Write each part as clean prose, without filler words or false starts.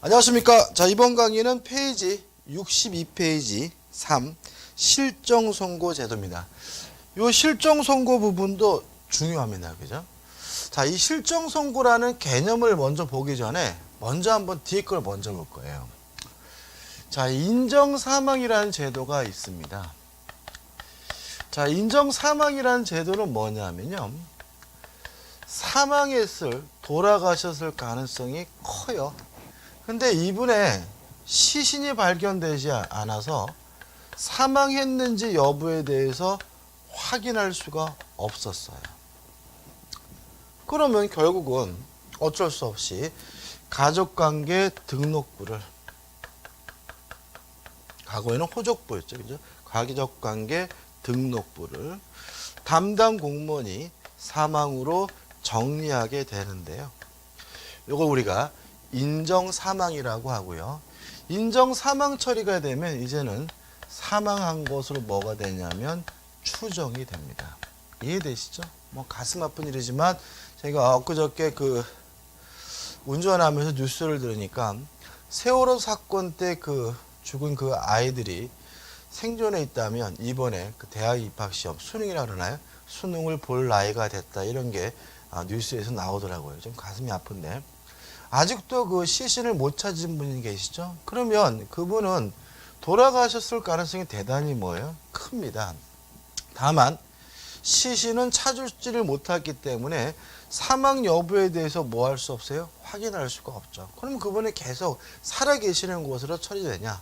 안녕하십니까. 자, 이번 강의는 페이지 62페이지 3 실정선고 제도입니다. 이 실정선고 부분도 중요합니다. 그죠? 자, 이 실정선고라는 개념을 먼저 보기 전에 먼저 한번 뒤에 걸 먼저 볼 거예요. 자, 인정사망이라는 제도가 있습니다. 자, 인정사망이라는 제도는 뭐냐면요. 돌아가셨을 가능성이 커요. 근데 이분의 시신이 발견되지 않아서 사망했는지 여부에 대해서 확인할 수가 없었어요. 그러면 결국은 어쩔 수 없이 가족관계 등록부를, 과거에는 호족부였죠, 그죠? 가족관계 등록부를 담당 공무원이 사망으로 정리하게 되는데요. 이걸 우리가 인정사망이라고 하고요. 인정사망 처리가 되면 이제는 사망한 것으로 뭐가 되냐면 추정이 됩니다. 이해되시죠? 뭐 가슴 아픈 일이지만 제가 엊그저께 운전하면서 뉴스를 들으니까 세월호 사건 때 죽은 그 아이들이 생존해 있다면 이번에 대학 입학시험 수능이라 그러나요? 수능을 볼 나이가 됐다, 이런 게 뉴스에서 나오더라고요. 좀 가슴이 아픈데 아직도 그 시신을 못 찾은 분이 계시죠? 그러면 그분은 돌아가셨을 가능성이 대단히 큽니다. 다만 시신은 찾지를 못했기 때문에 사망 여부에 대해서 뭐 할 수 없어요? 확인할 수가 없죠. 그럼 그분이 계속 살아계시는 곳으로 처리되냐?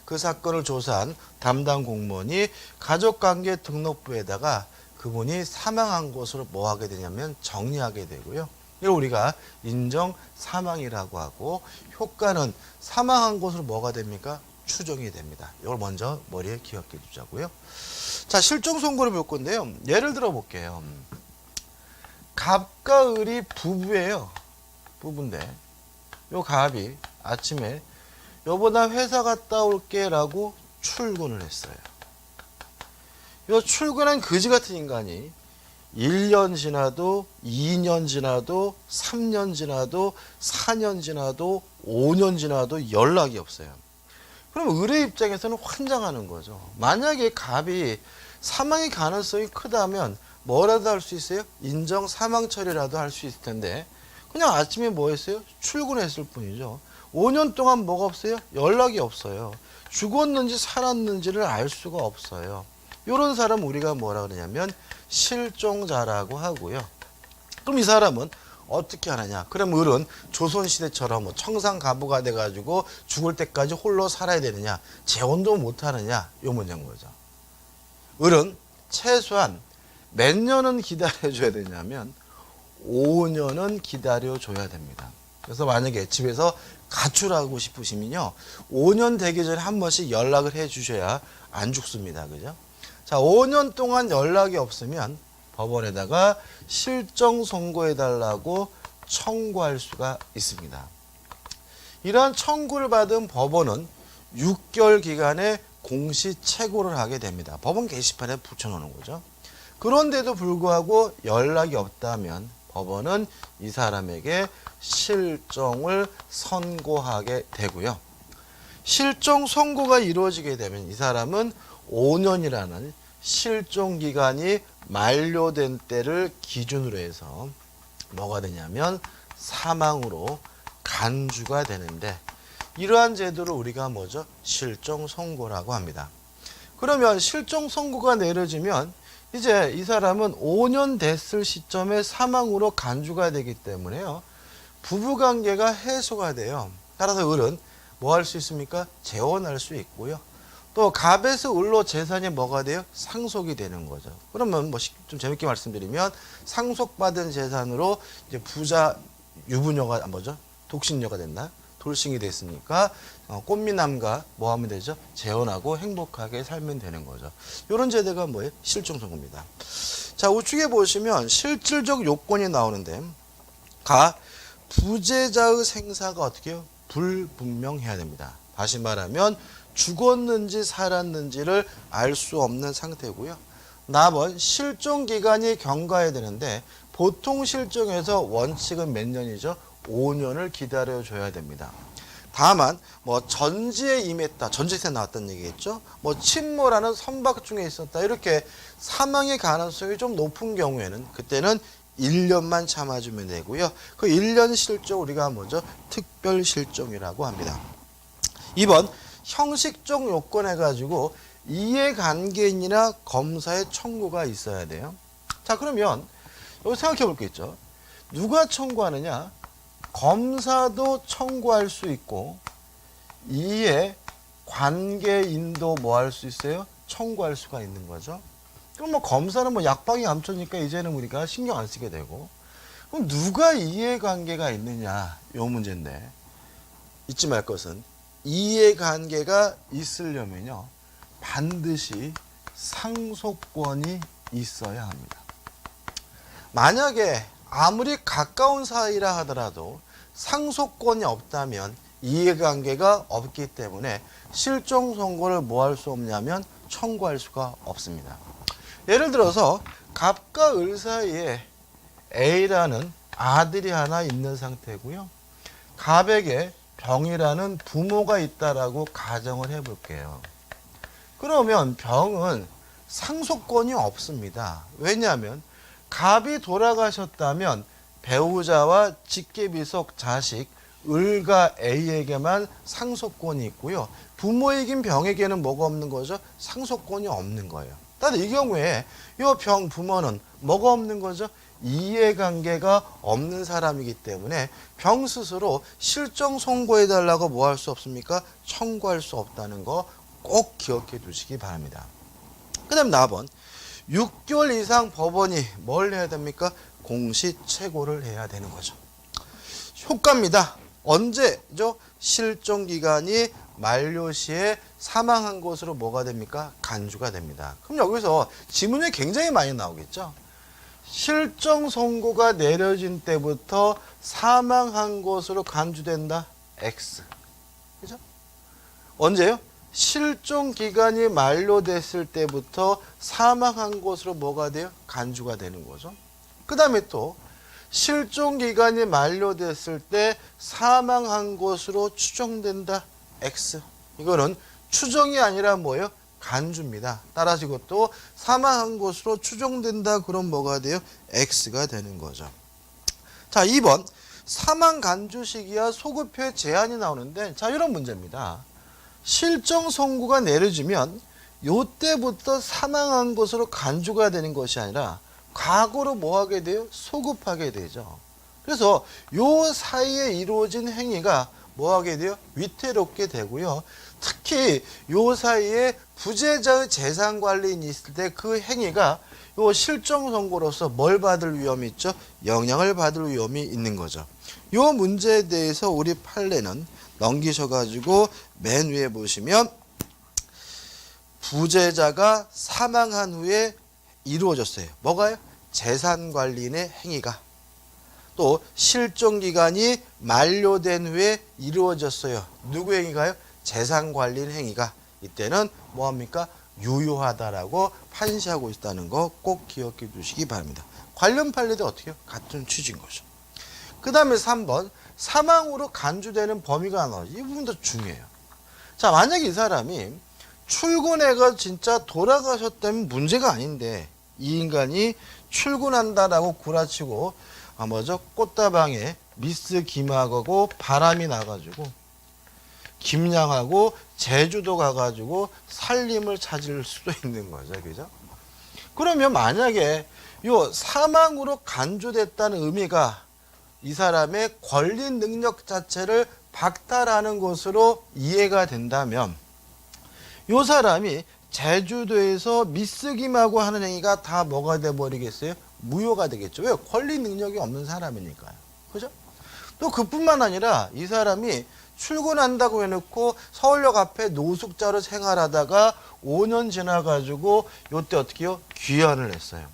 그 사건을 조사한 담당 공무원이 가족관계 등록부에다가 그분이 사망한 것으로 뭐 하게 되냐면 정리하게 되고요. 이걸 우리가 인정사망이라고 하고, 효과는 사망한 것으로 뭐가 됩니까? 추정이 됩니다. 이걸 먼저 머리에 기억해 두자고요. 자, 실정선고를 볼 건데요. 예를 들어 볼게요. 갑과 을이 부부예요. 부부인데 요 갑이 아침에 여보나 회사 갔다 올게 라고 출근을 했어요. 요 출근한 그지 같은 인간이 1년 지나도 2년 지나도 3년 지나도 4년 지나도 5년 지나도 연락이 없어요. 그럼 을의 입장에서는 환장하는 거죠. 만약에 갑이 사망의 가능성이 크다면 뭐라도 할 수 있어요? 인정 사망 처리라도 할 수 있을 텐데 그냥 아침에 뭐 했어요? 출근했을 뿐이죠. 5년 동안 뭐가 없어요? 연락이 없어요. 죽었는지 살았는지를 알 수가 없어요. 이런 사람 우리가 뭐라 그러냐면 실종자라고 하고요. 그럼 이 사람은 어떻게 하느냐? 그럼 을은 조선시대처럼 청산가부가 돼가지고 죽을 때까지 홀로 살아야 되느냐? 재혼도 못 하느냐? 요 문제인 거죠. 을은 최소한 몇 년은 기다려줘야 되냐면 5년은 기다려줘야 됩니다. 그래서 만약에 집에서 가출하고 싶으시면요, 5년 되기 전에 한 번씩 연락을 해 주셔야 안 죽습니다. 그죠? 자, 5년 동안 연락이 없으면 법원에다가 실정 선고해달라고 청구할 수가 있습니다. 이러한 청구를 받은 법원은 6개월 기간에 공시채고를 하게 됩니다. 법원 게시판에 붙여놓는 거죠. 그런데도 불구하고 연락이 없다면 법원은 이 사람에게 실정을 선고하게 되고요. 실정 선고가 이루어지게 되면 이 사람은 5년이라는 실종 기간이 만료된 때를 기준으로 해서 뭐가 되냐면 사망으로 간주가 되는데, 이러한 제도를 우리가 뭐죠? 실종 선고라고 합니다. 그러면 실종 선고가 내려지면 이제 이 사람은 5년 됐을 시점에 사망으로 간주가 되기 때문에요, 부부관계가 해소가 돼요. 따라서 을은 뭐 할 수 있습니까? 재혼할 수 있고요. 또 갑에서 을로 재산이 뭐가 돼요? 상속이 되는 거죠. 그러면 좀 재밌게 말씀드리면 상속받은 재산으로 이제 부자 유부녀가 독신녀가 됐나? 돌싱이 됐으니까 꽃미남과 뭐 하면 되죠? 재혼하고 행복하게 살면 되는 거죠. 이런 제도가 뭐예요? 실종선고입니다. 자, 우측에 보시면 실질적 요건이 나오는데, 부재자의 생사가 어떻게 해요? 불분명해야 됩니다. 다시 말하면 죽었는지 살았는지를 알 수 없는 상태고요. 남은 실종 기간이 경과해야 되는데 보통 실종에서 원칙은 몇 년이죠? 5년을 기다려줘야 됩니다. 다만 뭐 전지에 임했다, 전지세 나왔다는 얘기겠죠. 뭐 침몰하는 선박 중에 있었다, 이렇게 사망의 가능성이 좀 높은 경우에는 그때는 1년만 참아주면 되고요. 그 1년 실종 우리가 뭐죠? 특별 실종이라고 합니다. 2번 형식적 요건 해가지고 이해관계인이나 검사의 청구가 있어야 돼요. 자, 그러면 여기 생각해 볼 게 있죠. 누가 청구하느냐? 검사도 청구할 수 있고 이해관계인도 뭐 할 수 있어요? 청구할 수가 있는 거죠. 그럼 뭐 검사는 뭐 약방이 감초니까 이제는 우리가 신경 안 쓰게 되고, 그럼 누가 이해관계가 있느냐, 요 문제인데, 잊지 말 것은 이해관계가 있으려면요 반드시 상속권이 있어야 합니다. 만약에 아무리 가까운 사이라 하더라도 상속권이 없다면 이해관계가 없기 때문에 실종 선고를 뭐 할 수 없냐면 청구할 수가 없습니다. 예를 들어서 갑과 을 사이에 A라는 아들이 하나 있는 상태고요. 갑에게 병이라는 부모가 있다라고 가정을 해볼게요. 그러면 병은 상속권이 없습니다. 왜냐하면 갑이 돌아가셨다면 배우자와 직계비속 자식 을과 A에게만 상속권이 있고요. 부모이긴 병에게는 뭐가 없는 거죠? 상속권이 없는 거예요. 따라 이 경우에 이 병 부모는 뭐가 없는 거죠? 이해관계가 없는 사람이기 때문에 병 스스로 실종 선고해달라고 뭐 할 수 없습니까? 청구할 수 없다는 거 꼭 기억해 두시기 바랍니다. 그 다음 4번 6개월 이상 법원이 뭘 해야 됩니까? 공시최고를 해야 되는 거죠. 효과입니다. 언제죠? 실종기간이 만료시에 사망한 것으로 뭐가 됩니까? 간주가 됩니다. 그럼 여기서 지문이 굉장히 많이 나오겠죠? 실종 선고가 내려진 때부터 사망한 것으로 간주된다. X. 그죠? 언제요? 실종 기간이 만료됐을 때부터 사망한 것으로 뭐가 돼요? 간주가 되는 거죠. 그 다음에 또 실종 기간이 만료됐을 때 사망한 것으로 추정된다. X. 이거는 추정이 아니라 뭐예요? 간주입니다. 따라서 이것도 사망한 것으로 추정된다. 그럼 뭐가 돼요? X가 되는 거죠. 자, 2번 사망 간주 시기와 소급표에 제한이 나오는데, 자, 이런 문제입니다. 실종 선고가 내려지면 요때부터 사망한 것으로 간주가 되는 것이 아니라 과거로 뭐 하게 돼요? 소급하게 되죠. 그래서 요 사이에 이루어진 행위가 뭐 하게 돼요? 위태롭게 되고요. 특히 요 사이에 부재자의 재산 관리인이 있을 때 그 행위가 요 실종 선고로서 뭘 받을 위험이 있죠? 영향을 받을 위험이 있는 거죠. 요 문제에 대해서 우리 판례는 넘기셔가지고 맨 위에 보시면 부재자가 사망한 후에 이루어졌어요. 뭐가요? 재산관리인의 행위가. 또 실종기간이 만료된 후에 이루어졌어요. 누구 행위가요? 재산관리인 행위가. 이때는 뭐합니까? 유효하다라고 판시하고 있다는 거 꼭 기억해 두시기 바랍니다. 관련 판례도 어떻게 해요? 같은 취지인 거죠. 그 다음에 3번 사망으로 간주되는 범위가 나오죠. 이 부분도 중요해요. 자, 만약에 이 사람이 출근해가 진짜 돌아가셨다면 문제가 아닌데 이 인간이 출근한다라고 구라치고 꽃다방에 미스 김하고 바람이 나가지고 김양하고 제주도 가가지고 살림을 찾을 수도 있는 거죠. 그죠? 그러면 만약에 요 사망으로 간주됐다는 의미가 이 사람의 권리 능력 자체를 박탈하는 것으로 이해가 된다면 이 사람이 제주도에서 미쓰김하고 하는 행위가 다 뭐가 돼버리겠어요? 무효가 되겠죠. 왜? 권리 능력이 없는 사람이니까요. 그죠? 또 그뿐만 아니라 이 사람이 출근한다고 해놓고 서울역 앞에 노숙자로 생활하다가 5년 지나가지고 요때 어떻게 해요? 귀환을 했어요.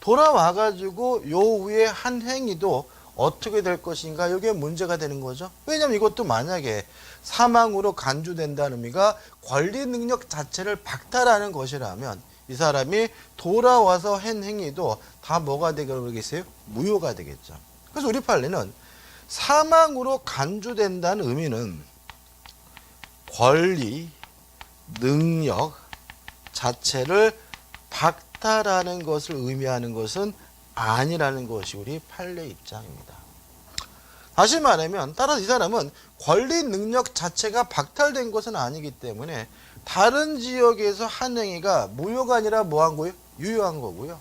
돌아와가지고 요 후에 한 행위도 어떻게 될 것인가? 이게 문제가 되는 거죠. 왜냐하면 이것도 만약에 사망으로 간주된다는 의미가 권리 능력 자체를 박탈하는 것이라면 이 사람이 돌아와서 한 행위도 다 뭐가 되겠어요? 무효가 되겠죠. 그래서 우리 판례는 사망으로 간주된다는 의미는 권리, 능력 자체를 박탈하는 것을 의미하는 것은 아니라는 것이 우리 판례 입장입니다. 다시 말하면 따라서 이 사람은 권리 능력 자체가 박탈된 것은 아니기 때문에 다른 지역에서 한 행위가 무효가 아니라 뭐한 거예요? 유효한 거고요.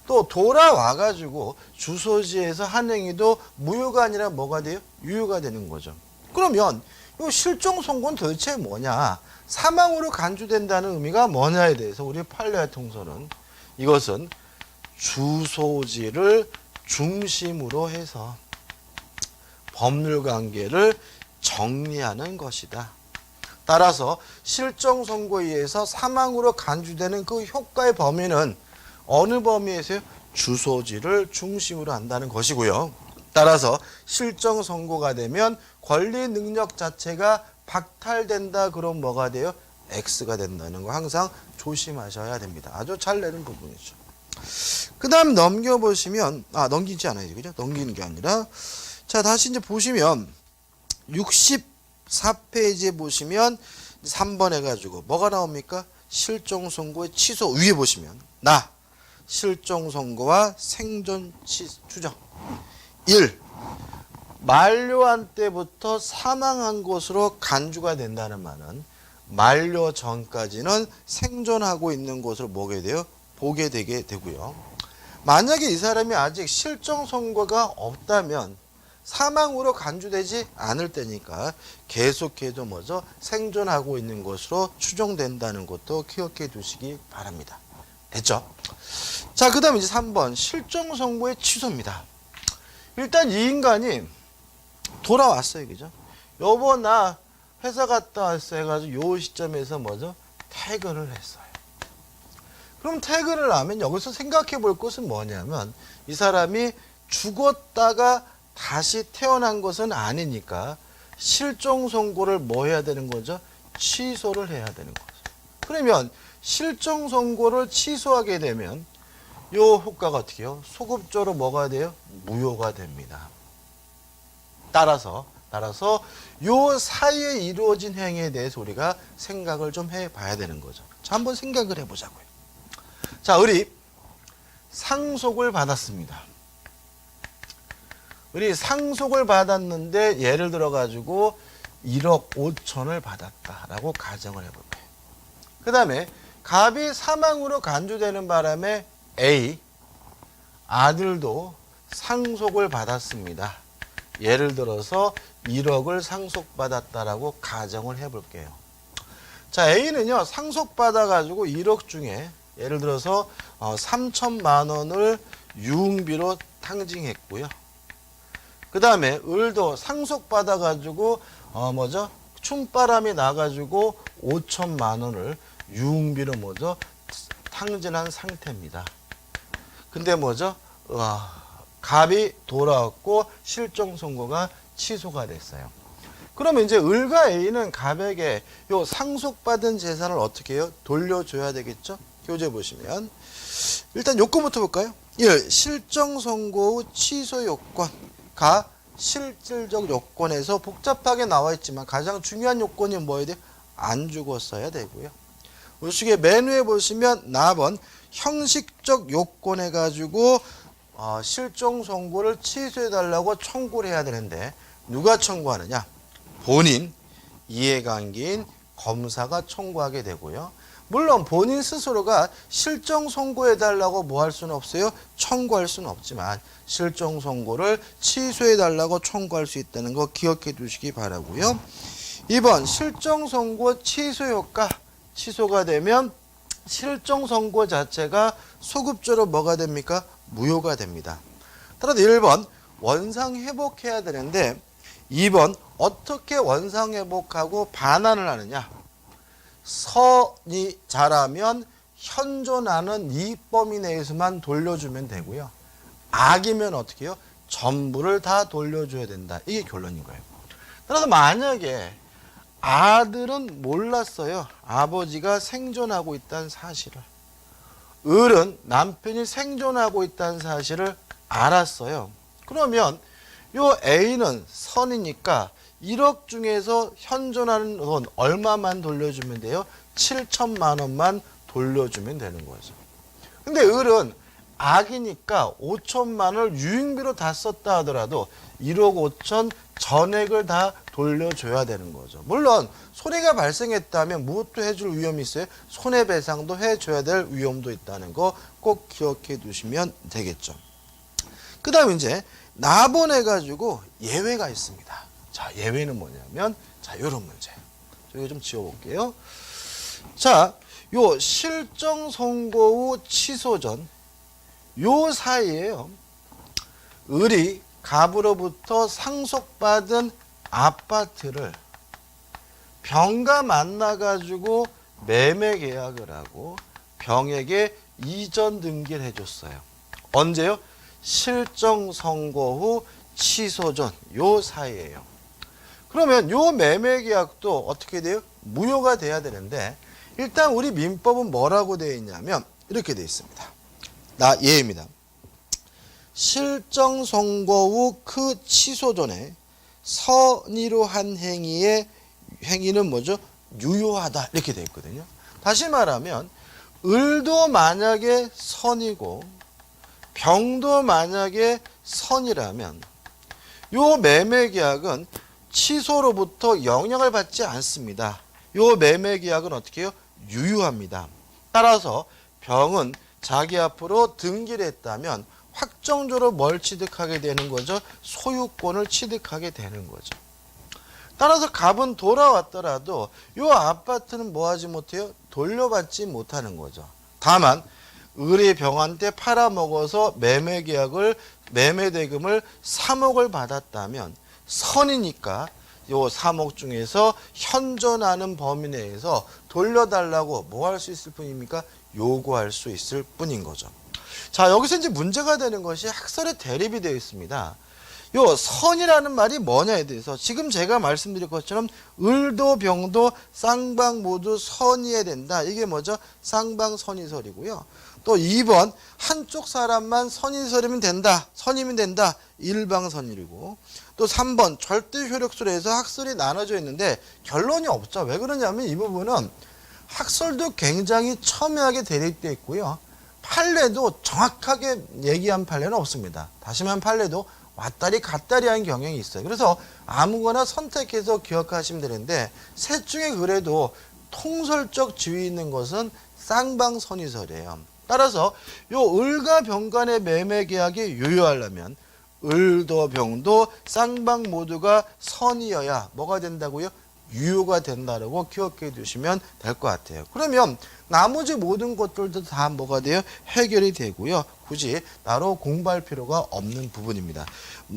또 돌아와 가지고 주소지에서 한 행위도 무효가 아니라 뭐가 돼요? 유효가 되는 거죠. 그러면 이 실종 선고는 도대체 뭐냐? 사망으로 간주된다는 의미가 뭐냐에 대해서 우리 판례와 통설은 이것은 주소지를 중심으로 해서 법률 관계를 정리하는 것이다. 따라서 실종 선고에 의해서 사망으로 간주되는 그 효과의 범위는 어느 범위에서요? 주소지를 중심으로 한다는 것이고요. 따라서 실종 선고가 되면 권리 능력 자체가 박탈된다. 그럼 뭐가 돼요? X가 된다는 거 항상 조심하셔야 됩니다. 아주 잘 내는 부분이죠. 그 다음 넘겨보시면 넘기지 않아야지, 그죠? 넘기는 게 아니라 자, 다시 이제 보시면 64페이지에 보시면 3번 해가지고 뭐가 나옵니까? 실종 선고의 취소 위에 보시면 실종 선고와 생존 추정 1. 만료한 때부터 사망한 것으로 간주가 된다는 말은 만료 전까지는 생존하고 있는 것으로 보게 되게 되고요. 만약에 이 사람이 아직 실종 선고가 없다면 사망으로 간주되지 않을 때니까 계속해서 생존하고 있는 것으로 추정된다는 것도 기억해 두시기 바랍니다. 됐죠? 자, 그 다음에 이제 3번 실종 선고의 취소입니다. 일단 이 인간이 돌아왔어요, 그죠? 여보 나 회사 갔다 왔어 해가지고 요 시점에서 퇴근을 했어요. 그럼 퇴근을 하면 여기서 생각해 볼 것은 뭐냐면 이 사람이 죽었다가 다시 태어난 것은 아니니까 실종 선고를 뭐 해야 되는 거죠? 취소를 해야 되는 거죠. 그러면 실종 선고를 취소하게 되면 요 효과가 어떻게 해요? 소급적으로 뭐가 돼요? 무효가 됩니다. 따라서 요 사이에 이루어진 행위에 대해서 우리가 생각을 좀 해봐야 되는 거죠. 자, 한번 생각을 해보자고요. 자, 우리 상속을 받았습니다. 우리 상속을 받았는데 예를 들어 가지고 1억 5천을 받았다라고 가정을 해볼게요. 그 다음에 갑이 사망으로 간주되는 바람에 A 아들도 상속을 받았습니다. 예를 들어서 1억을 상속받았다라고 가정을 해볼게요. 자, A는요 상속받아가지고 1억 중에 예를 들어서 3천만 원을 유흥비로 탕징했고요. 그 다음에 을도 상속받아가지고 춤바람이 나가지고 5천만 원을 유흥비로 탕진한 상태입니다. 근데 갑이 돌아왔고 실종 선고가 취소가 됐어요. 그러면 이제 을과 A는 갑에게 요 상속받은 재산을 어떻게 해요? 돌려줘야 되겠죠? 교재 보시면 일단 요건부터 볼까요? 1. 실종 선고 후 취소 요건. 실질적 요건에서 복잡하게 나와 있지만 가장 중요한 요건이 뭐여야 돼요? 안 죽었어야 되고요. 우측에 맨 위에 보시면 나번 형식적 요건 해가지고 실종 선고를 취소해달라고 청구를 해야 되는데 누가 청구하느냐? 본인, 이해관계인 검사가 청구하게 되고요. 물론 본인 스스로가 실종 선고해달라고 뭐 할 수는 없어요? 청구할 수는 없지만 실종 선고를 취소해달라고 청구할 수 있다는 거 기억해 두시기 바라고요. 2번 실종 선고 취소 효과. 취소가 되면 실종 선고 자체가 소급적으로 뭐가 됩니까? 무효가 됩니다. 따라서 1번 원상 회복해야 되는데 2번 어떻게 원상 회복하고 반환을 하느냐? 선이 잘하면 현존하는 이 범위 내에서만 돌려주면 되고요. 악이면 어떻게 해요? 전부를 다 돌려줘야 된다. 이게 결론인 거예요. 따라서 만약에 아들은 몰랐어요. 아버지가 생존하고 있다는 사실을. 을은 남편이 생존하고 있다는 사실을 알았어요. 그러면 요 A는 선이니까 1억 중에서 현존하는 돈 얼마만 돌려주면 돼요? 7천만 원만 돌려주면 되는 거죠. 근데 을은 악이니까 5천만 원을 유인비로 다 썼다 하더라도 1억 5천 전액을 다 돌려줘야 되는 거죠. 물론 손해가 발생했다면 무엇도 해줄 위험이 있어요. 손해배상도 해줘야 될 위험도 있다는 거 꼭 기억해 두시면 되겠죠. 그 다음에 이제 납원해가지고 예외가 있습니다. 자, 예외는 뭐냐면 자, 요런 문제. 저기 좀 지워볼게요. 자, 요 실정 선고 후 취소 전 요 사이에요. 을이 갑으로부터 상속받은 아파트를 병과 만나가지고 매매 계약을 하고 병에게 이전 등기를 해줬어요. 언제요? 실정 선고 후 취소 전 요 사이에요. 그러면 요 매매 계약도 어떻게 돼요? 무효가 돼야 되는데 일단 우리 민법은 뭐라고 되어 있냐면 이렇게 되어 있습니다. 예입니다. 실정 선고 후 그 취소 전에 선의로 한 행위는 뭐죠? 유효하다 이렇게 되어 있거든요. 다시 말하면 을도 만약에 선이고 병도 만약에 선이라면 요 매매 계약은 취소로부터 영향을 받지 않습니다. 요 매매 계약은 어떻게 해요? 유효합니다. 따라서 병은 자기 앞으로 등기를 했다면 확정적으로 뭘 취득하게 되는 거죠? 소유권을 취득하게 되는 거죠. 따라서 갑은 돌아왔더라도 이 아파트는 뭐 하지 못해요? 돌려받지 못하는 거죠. 다만 을이 병한테 팔아먹어서 매매대금을 3억을 받았다면 선이니까 요 3억 중에서 현존하는 범위 내에서 돌려달라고 뭐 할 수 있을 뿐입니까? 요구할 수 있을 뿐인 거죠. 자, 여기서 이제 문제가 되는 것이 학설에 대립이 되어 있습니다. 요 선이라는 말이 뭐냐에 대해서 지금 제가 말씀드린 것처럼 을도 병도 쌍방 모두 선이어야 된다. 이게 뭐죠? 쌍방선의설이고요. 또 2번 한쪽 사람만 선의설이면 된다. 선이면 된다. 일방선의이고 또 3번 절대 효력설에 해서 학설이 나눠져 있는데 결론이 없죠. 왜 그러냐면 이 부분은 학설도 굉장히 첨예하게 대립되어 있고요. 판례도 정확하게 얘기한 판례는 없습니다. 다시 말하면 판례도 왔다리 갔다리 하는 경향이 있어요. 그래서 아무거나 선택해서 기억하시면 되는데 셋 중에 그래도 통설적 지위 있는 것은 쌍방선의설이에요. 따라서 요 을과 병 간의 매매 계약이 유효하려면 을도 병도 쌍방 모두가 선이어야 뭐가 된다고요? 유효가 된다라고 기억해 두시면 될 것 같아요. 그러면 나머지 모든 것들도 다 뭐가 돼요? 해결이 되고요. 굳이 따로 공부할 필요가 없는 부분입니다.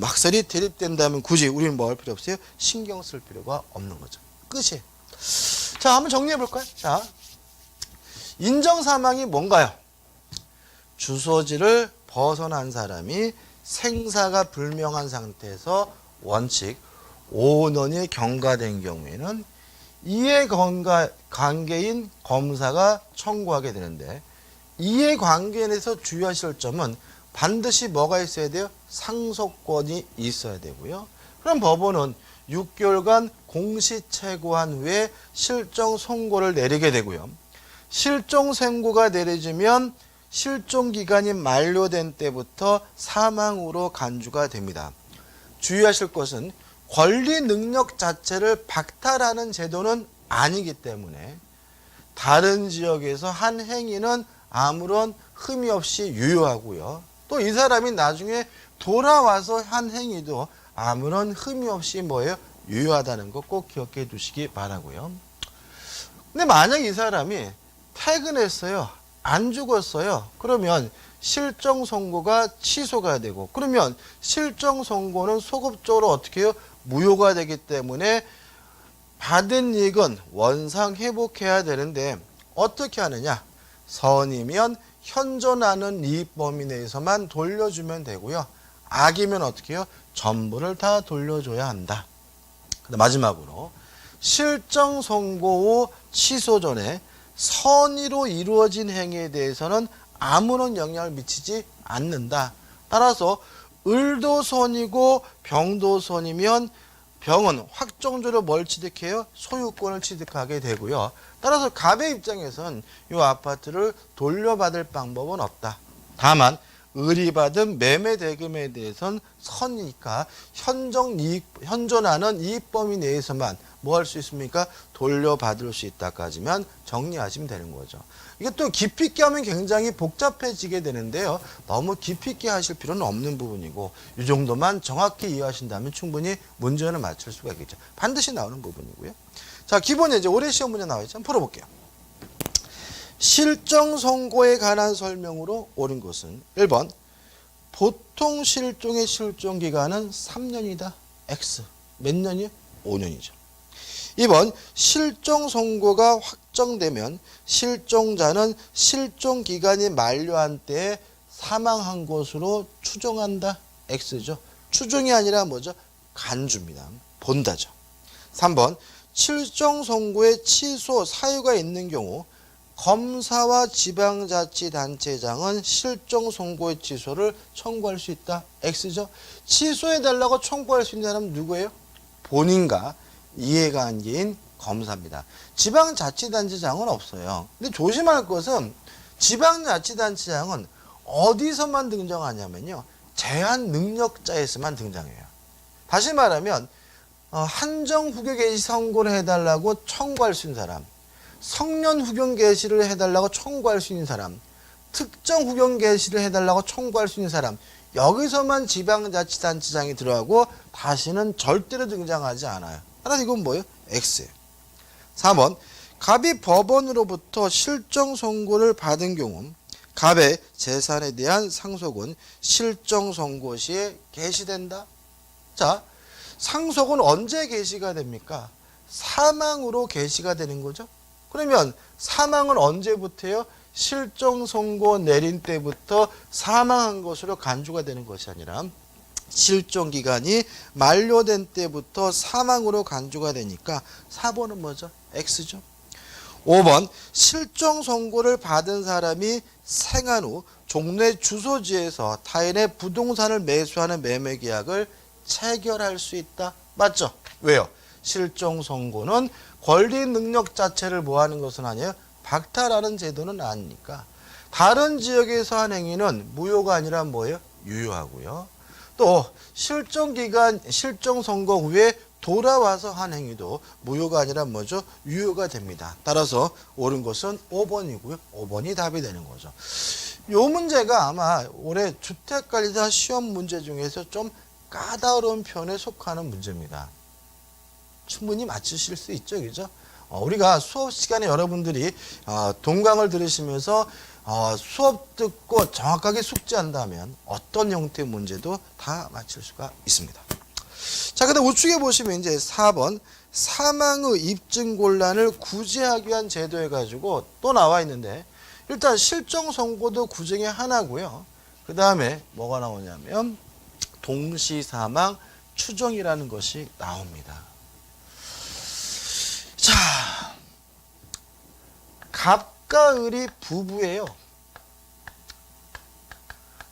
학설이 대립된다면 굳이 우리는 뭐 할 필요 없어요? 신경 쓸 필요가 없는 거죠. 끝이에요. 자, 한번 정리해 볼까요? 자, 인정사망이 뭔가요? 주소지를 벗어난 사람이 생사가 불명한 상태에서 원칙 5원이 경과된 경우에는 이해관계인 검사가 청구하게 되는데 이해관계에서 주의하실 점은 반드시 뭐가 있어야 돼요? 상속권이 있어야 되고요. 그럼 법원은 6개월간 공시채고한 후에 실종 선고를 내리게 되고요. 실종 선고가 내려지면 실종 기간이 만료된 때부터 사망으로 간주가 됩니다. 주의하실 것은 권리 능력 자체를 박탈하는 제도는 아니기 때문에 다른 지역에서 한 행위는 아무런 흠이 없이 유효하고요. 또 이 사람이 나중에 돌아와서 한 행위도 아무런 흠이 없이 뭐예요? 유효하다는 거 꼭 기억해 두시기 바라고요. 근데 만약 이 사람이 퇴근했어요. 안 죽었어요. 그러면 실종 선고가 취소가 되고 그러면 실종 선고는 소급적으로 어떻게 해요? 무효가 되기 때문에 받은 이익은 원상 회복해야 되는데 어떻게 하느냐? 선이면 현존하는 이익 범위 내에서만 돌려주면 되고요. 악이면 어떻게 해요? 전부를 다 돌려줘야 한다. 마지막으로 실정 선고 후 취소 전에 선의로 이루어진 행위에 대해서는 아무런 영향을 미치지 않는다. 따라서 을도 선이고 병도 선이면 병은 확정적으로 뭘 취득해요? 소유권을 취득하게 되고요. 따라서 갑의 입장에선 이 아파트를 돌려받을 방법은 없다. 다만 의리받은 매매 대금에 대해선 선이니까 현존하는 이익 범위 내에서만 뭐 할 수 있습니까? 돌려받을 수 있다까지만 정리하시면 되는 거죠. 이게 또 깊이 있게 하면 굉장히 복잡해지게 되는데요. 너무 깊이 있게 하실 필요는 없는 부분이고 이 정도만 정확히 이해하신다면 충분히 문제를 맞출 수가 있겠죠. 반드시 나오는 부분이고요. 자, 기본에 이제 올해 시험 문제 나와 있죠. 한번 풀어볼게요. 실정 선고에 관한 설명으로 옳은 것은 1번 보통 실종의 실종 기간은 3년이다. X. 몇 년이요? 5년이죠. 2번 실종 선고가 확정되면 실종자는 실종 기간이 만료한 때에 사망한 것으로 추정한다. X죠. 추정이 아니라 뭐죠? 간주입니다. 본다죠. 3번 실종 선고의 취소 사유가 있는 경우 검사와 지방자치단체장은 실종 선고의 취소를 청구할 수 있다. X죠. 취소해달라고 청구할 수 있는 사람은 누구예요? 본인과 이해관계인 검사입니다. 지방자치단체장은 없어요. 근데 조심할 것은 지방자치단체장은 어디서만 등장하냐면요. 제한능력자에서만 등장해요. 다시 말하면 한정후교 개시 선고를 해달라고 청구할 수 있는 사람, 성년 후견 개시를 해달라고 청구할 수 있는 사람, 특정 후견 개시를 해달라고 청구할 수 있는 사람, 여기서만 지방자치단체장이 들어가고 다시는 절대로 등장하지 않아요. 따라서 이건 뭐예요? X예요. 4번 갑이 법원으로부터 실종 선고를 받은 경우 갑의 재산에 대한 상속은 실종 선고 시에 개시된다. 자, 상속은 언제 개시가 됩니까? 사망으로 개시가 되는 거죠. 그러면 사망은 언제부터요? 실종 선고 내린 때부터 사망한 것으로 간주가 되는 것이 아니라 실종 기간이 만료된 때부터 사망으로 간주가 되니까 4번은 뭐죠? X죠. 5번 실종 선고를 받은 사람이 생한 후 종래 주소지에서 타인의 부동산을 매수하는 매매 계약을 체결할 수 있다. 맞죠? 왜요? 실종 선고는 권리 능력 자체를 뭐하는 것은 아니에요? 박탈하는 제도는 아니니까. 다른 지역에서 한 행위는 무효가 아니라 뭐예요? 유효하고요. 또 실종 기간, 실종 선고 후에 돌아와서 한 행위도 무효가 아니라 뭐죠? 유효가 됩니다. 따라서 옳은 것은 5번이고요. 5번이 답이 되는 거죠. 이 문제가 아마 올해 주택관리사 시험 문제 중에서 좀 까다로운 편에 속하는 문제입니다. 충분히 맞추실 수 있죠, 그죠? 우리가 수업 시간에 여러분들이 동강을 들으시면서 수업 듣고 정확하게 숙지한다면 어떤 형태의 문제도 다 맞출 수가 있습니다. 자, 그다음 우측에 보시면 이제 4번 사망의 입증 곤란을 구제하기 위한 제도 해가지고 또 나와 있는데 일단 실종 선고도 구정의 하나고요. 그 다음에 뭐가 나오냐면 동시 사망 추정이라는 것이 나옵니다. 자, 갑과 을이 부부예요.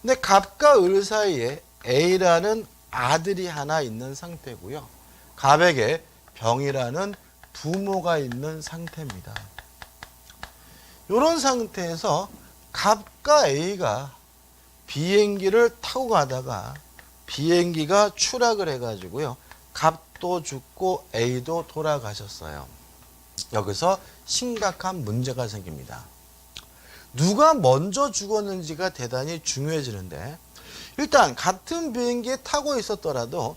근데 갑과 을 사이에 A라는 아들이 하나 있는 상태고요. 갑에게 병이라는 부모가 있는 상태입니다. 이런 상태에서 갑과 A가 비행기를 타고 가다가 비행기가 추락을 해가지고요. 갑도 죽고 A도 돌아가셨어요. 여기서 심각한 문제가 생깁니다. 누가 먼저 죽었는지가 대단히 중요해지는데 일단 같은 비행기에 타고 있었더라도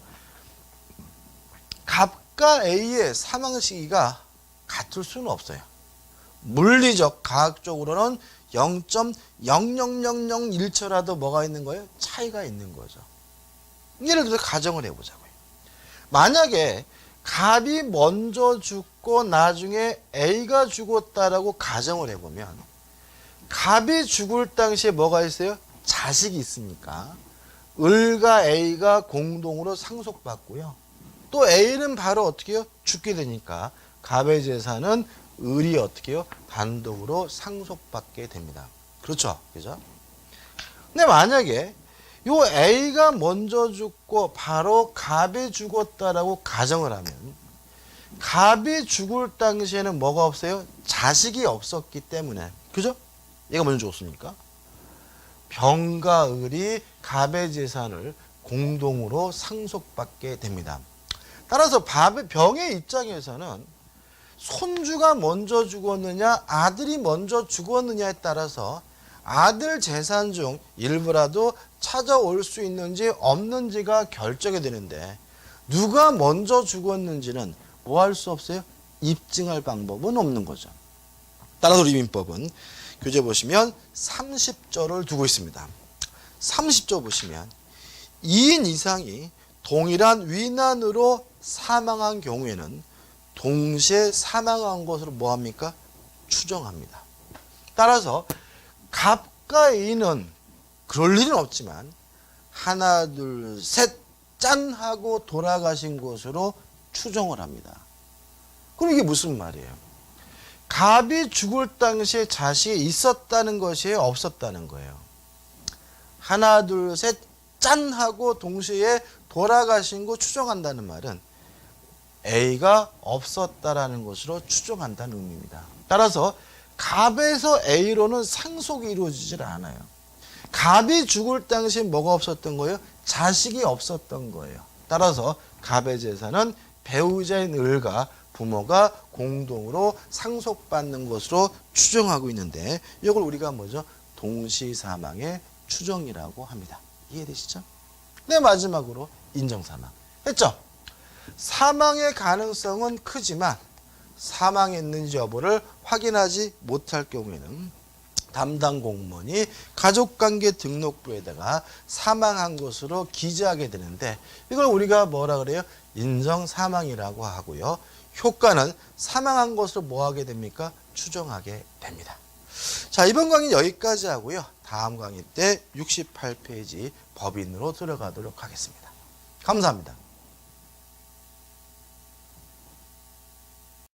갑과 A의 사망 시기가 같을 수는 없어요. 물리적, 과학적으로는 0.00001초라도 뭐가 있는 거예요? 차이가 있는 거죠. 예를 들어서 가정을 해보자고요. 만약에 갑이 먼저 죽고 나중에 A가 죽었다라고 가정을 해보면 갑이 죽을 당시에 뭐가 있어요? 자식이 있으니까 을과 A가 공동으로 상속받고요. 또 A는 바로 어떻게 해요? 죽게 되니까 갑의 재산은 을이 어떻게 해요? 단독으로 상속받게 됩니다. 그렇죠? 그죠? 근데 만약에 요 A가 먼저 죽고 바로 갑이 죽었다라고 가정을 하면 갑이 죽을 당시에는 뭐가 없어요? 자식이 없었기 때문에. 그죠? 얘가 먼저 죽었으니까. 병과 을이 갑의 재산을 공동으로 상속받게 됩니다. 따라서 병의 입장에서는 손주가 먼저 죽었느냐 아들이 먼저 죽었느냐에 따라서 아들 재산 중 일부라도 찾아올 수 있는지 없는지가 결정이 되는데 누가 먼저 죽었는지는 뭐 할 수 없어요? 입증할 방법은 없는 거죠. 따라서 우리 민법은 교재 보시면 30조를 두고 있습니다. 30조 보시면 2인 이상이 동일한 위난으로 사망한 경우에는 동시에 사망한 것으로 뭐합니까? 추정합니다. 따라서 갑과 A는 그럴 일은 없지만 하나 둘 셋 짠 하고 돌아가신 것으로 추정을 합니다. 그럼 이게 무슨 말이에요? 갑이 죽을 당시에 자식이 있었다는 것이 없었다는 거예요. 하나 둘 셋 짠 하고 동시에 돌아가신 거 추정한다는 말은 A가 없었다라는 것으로 추정한다는 의미입니다. 따라서 갑에서 A로는 상속이 이루어지질 않아요. 갑이 죽을 당시에 뭐가 없었던 거예요? 자식이 없었던 거예요. 따라서 갑의 재산은 배우자인 을과 부모가 공동으로 상속받는 것으로 추정하고 있는데 이걸 우리가 뭐죠? 동시사망의 추정이라고 합니다. 이해되시죠? 네, 마지막으로 인정사망 했죠? 사망의 가능성은 크지만 사망했는지 여부를 확인하지 못할 경우에는 담당 공무원이 가족관계 등록부에다가 사망한 것으로 기재하게 되는데 이걸 우리가 뭐라 그래요? 인정사망이라고 하고요. 효과는 사망한 것으로 뭐 하게 됩니까? 추정하게 됩니다. 자, 이번 강의는 여기까지 하고요. 다음 강의 때 68페이지 법인으로 들어가도록 하겠습니다. 감사합니다.